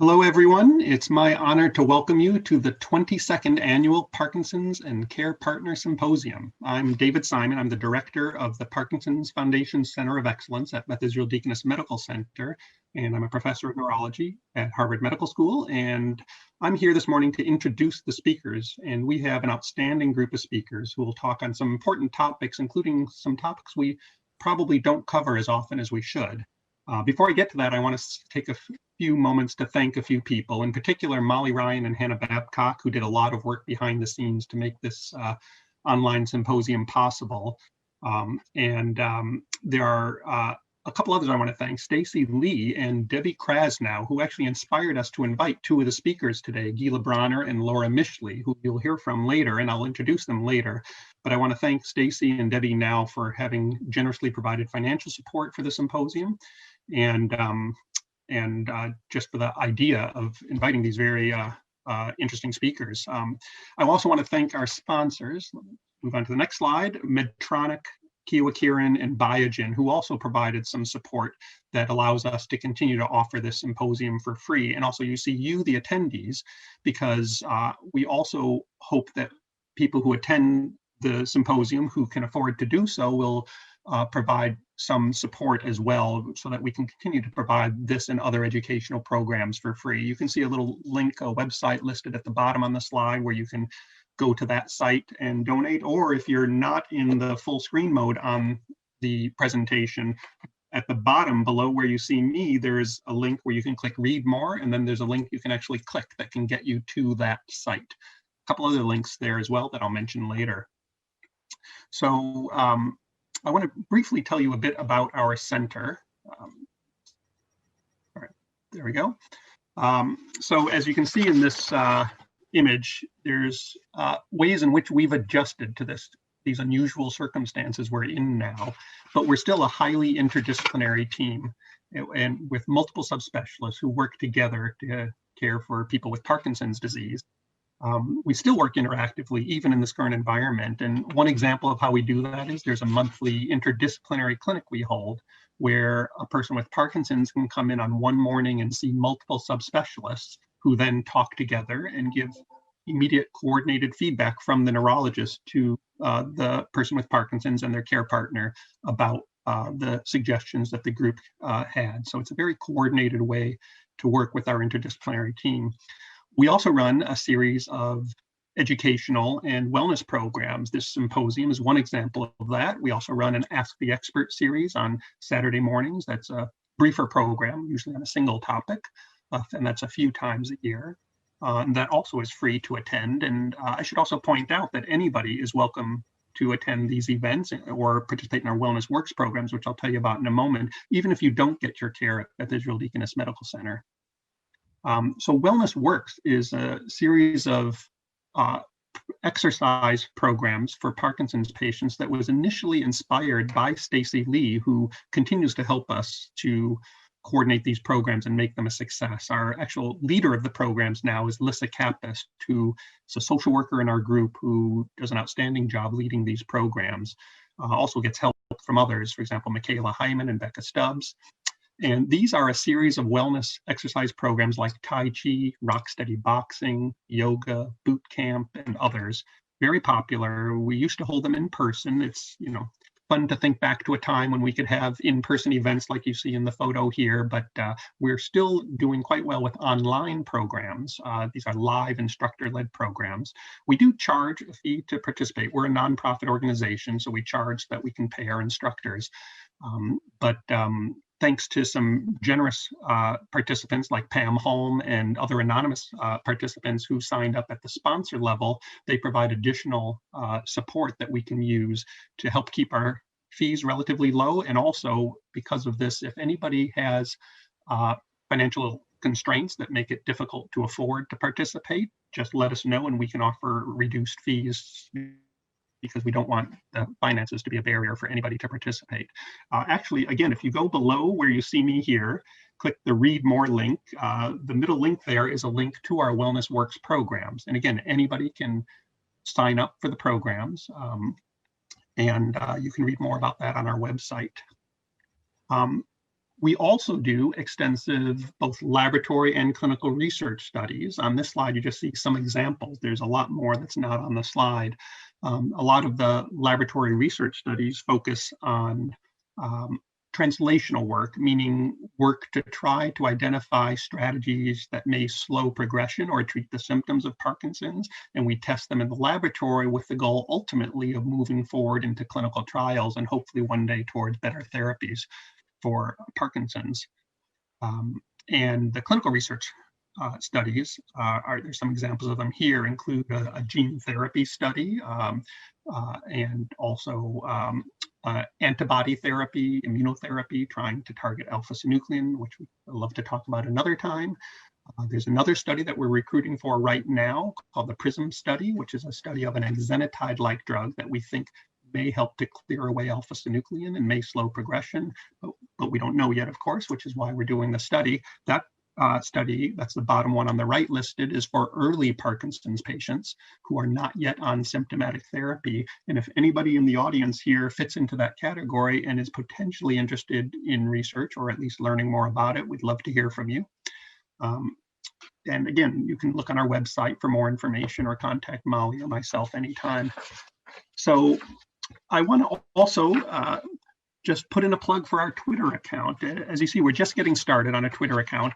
Hello, everyone. It's my honor to welcome you to the 22nd Annual Parkinsons and Care Partner Symposium. I'm David Simon. I'm the director of the Parkinsons Foundation Center of Excellence at Beth Israel Deaconess Medical Center, and I'm a professor of neurology at Harvard Medical School. And I'm here this morning to introduce the speakers, and we have an outstanding group of speakers who will talk on some important topics, including some topics we probably don't cover as often as we should. Before I get to that, I want to take a few moments to thank a few people, in particular Molly Ryan and Hannah Babcock, who did a lot of work behind the scenes to make this online symposium possible. There are a couple others I want to thank, Stacy Lee and Debbie Krasnow, who actually inspired us to invite two of the speakers today, Gila Bronner and Laura Mishley, who you'll hear from later, and I'll introduce them later. But I want to thank Stacy and Debbie now for having generously provided financial support for the symposium, and just for the idea of inviting these very interesting speakers. I also want to thank our sponsors. Move on to the next slide. Medtronic, Kyowa Kirin, and Biogen, who also provided some support that allows us to continue to offer this symposium for free. And also you, the attendees, because we also hope that people who attend the symposium who can afford to do so will provide some support as well, so that we can continue to provide this and other educational programs for free. You can see a little link, a website listed at the bottom on the slide where you can go to that site and donate. Or if you're not in the full screen mode on the presentation, at the bottom below where you see me, there's a link where you can click read more, and then there's a link you can actually click that can get you to that site. A couple other links there as well that I'll mention later. So I want to briefly tell you a bit about our center. All right, there we go. So as you can see in this image, there's ways in which we've adjusted to these unusual circumstances we're in now, but we're still a highly interdisciplinary team, and with multiple subspecialists who work together to care for people with Parkinson's disease. We still work interactively, even in this current environment. And one example of how we do that is there's a monthly interdisciplinary clinic we hold, where a person with Parkinson's can come in on one morning and see multiple subspecialists who then talk together and give immediate coordinated feedback from the neurologist to the person with Parkinson's and their care partner about the suggestions that the group had. So it's a very coordinated way to work with our interdisciplinary team. We also run a series of educational and wellness programs. This symposium is one example of that. We also run an Ask the Expert series on Saturday mornings. That's a briefer program, usually on a single topic, and that's a few times a year. And that also is free to attend. And I should also point out that anybody is welcome to attend these events or participate in our Wellness Works programs, which I'll tell you about in a moment, even if you don't get your care at Beth Israel Deaconess Medical Center. So Wellness Works is a series of exercise programs for Parkinson's patients that was initially inspired by Stacy Lee, who continues to help us to coordinate these programs and make them a success. Our actual leader of the programs now is Lissa Kappas, who is a social worker in our group who does an outstanding job leading these programs. Also gets help from others, for example, Michaela Hyman and Becca Stubbs. And these are a series of wellness exercise programs like Tai Chi, Rocksteady Boxing, yoga, boot camp, and others. Very popular. We used to hold them in person. It's, fun to think back to a time when we could have in-person events like you see in the photo here, but we're still doing quite well with online programs. These are live instructor-led programs. We do charge a fee to participate. We're a nonprofit organization, so we charge that we can pay our instructors. Thanks to some generous participants like Pam Holm and other anonymous participants who signed up at the sponsor level, they provide additional support that we can use to help keep our fees relatively low. And also, because of this, if anybody has financial constraints that make it difficult to afford to participate, just let us know and we can offer reduced fees, because we don't want the finances to be a barrier for anybody to participate. Actually, again, if you go below where you see me here, click the Read More link. The middle link there is a link to our Wellness Works programs. And again, anybody can sign up for the programs, and you can read more about that on our website. We also do extensive both laboratory and clinical research studies. On this slide, you just see some examples. There's a lot more that's not on the slide. A lot of the laboratory research studies focus on translational work, meaning work to try to identify strategies that may slow progression or treat the symptoms of Parkinson's. And we test them in the laboratory with the goal ultimately of moving forward into clinical trials and hopefully one day towards better therapies for Parkinson's. And the clinical research studies, there's some examples of them here, include a gene therapy study and also antibody therapy, immunotherapy, trying to target alpha-synuclein, which we'd love to talk about another time. There's another study that we're recruiting for right now called the PRISM study, which is a study of an exenatide-like drug that we think may help to clear away alpha-synuclein and may slow progression, but we don't know yet, of course, which is why we're doing the study. That study, that's the bottom one on the right listed, is for early Parkinson's patients who are not yet on symptomatic therapy. And if anybody in the audience here fits into that category and is potentially interested in research or at least learning more about it, we'd love to hear from you. And again, you can look on our website for more information or contact Molly or myself anytime. So I want to also just put in a plug for our Twitter account. As you see, we're just getting started on a Twitter account.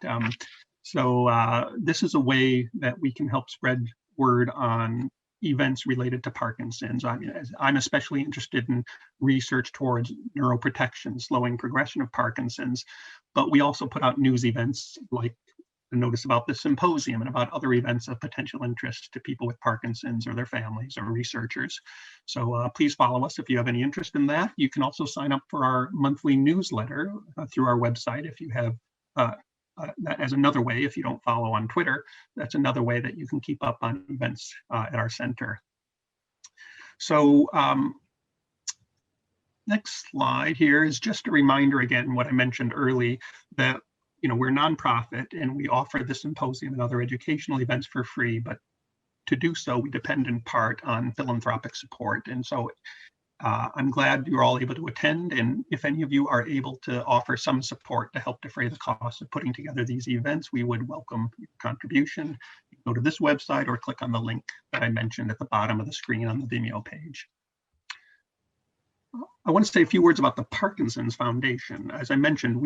So this is a way that we can help spread word on events related to Parkinson's. I'm especially interested in research towards neuroprotection, slowing progression of Parkinson's, but we also put out news events like a notice about the symposium and about other events of potential interest to people with Parkinson's or their families or researchers. So please follow us if you have any interest in that. You can also sign up for our monthly newsletter through our website if you have that as another way. If you don't follow on Twitter, that's another way that you can keep up on events at our center. So next slide here is just a reminder again, what I mentioned early, that we're a nonprofit and we offer the symposium and other educational events for free, but to do so, we depend in part on philanthropic support. And so I'm glad you're all able to attend. And if any of you are able to offer some support to help defray the cost of putting together these events, we would welcome your contribution. You can go to this website or click on the link that I mentioned at the bottom of the screen on the Vimeo page. I want to say a few words about the Parkinsons Foundation. As I mentioned,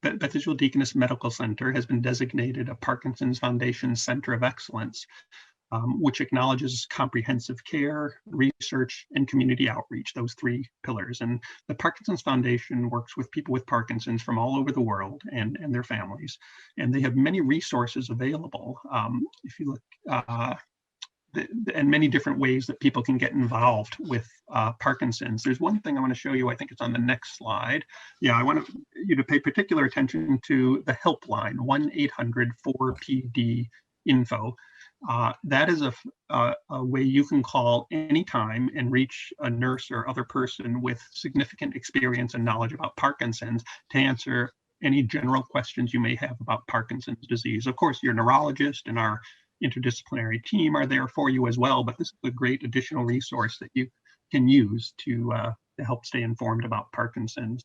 Beth Israel Deaconess Medical Center has been designated a Parkinsons Foundation Center of Excellence, which acknowledges comprehensive care, research, and community outreach, those three pillars. And the Parkinsons Foundation works with people with Parkinson's from all over the world and their families. And they have many resources available. If you look, and many different ways that people can get involved with Parkinson's. There's one thing I want to show you, I think it's on the next slide. Yeah, I want you to pay particular attention to the helpline, 1-800-4PD-INFO. That is a way you can call anytime and reach a nurse or other person with significant experience and knowledge about Parkinson's to answer any general questions you may have about Parkinson's disease. Of course, your neurologist and our interdisciplinary team are there for you as well, but this is a great additional resource that you can use to help stay informed about Parkinson's.